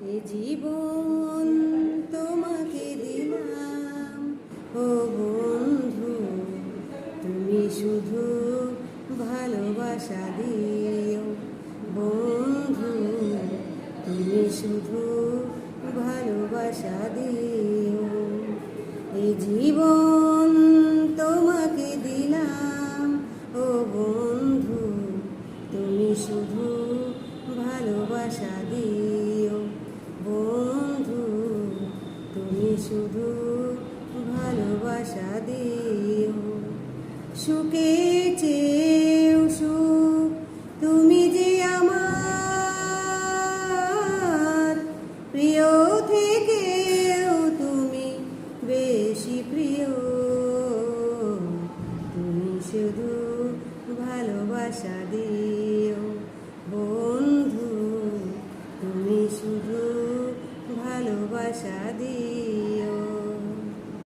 এ জীবন তোমাকে দিলাম ও বন্ধু, তুমি শুধু ভালোবাসা দিও বন্ধু, তুমি শুধু ভালোবাসা দিও। এ জীবন তোমাকে দিলাম ও বন্ধু, তুমি শুধু ভালোবাসা দিও বন্ধু, তুমি শুধু ভালোবাসা দিও। সুখে চেয়েও সুখ তুমি যে আমার, প্রিয় থেকেও তুমি বেশি প্রিয়, তুমি শুধু ভালোবাসা দিও বন্ধু, তুমি শুধু ভালোবাসা দিও।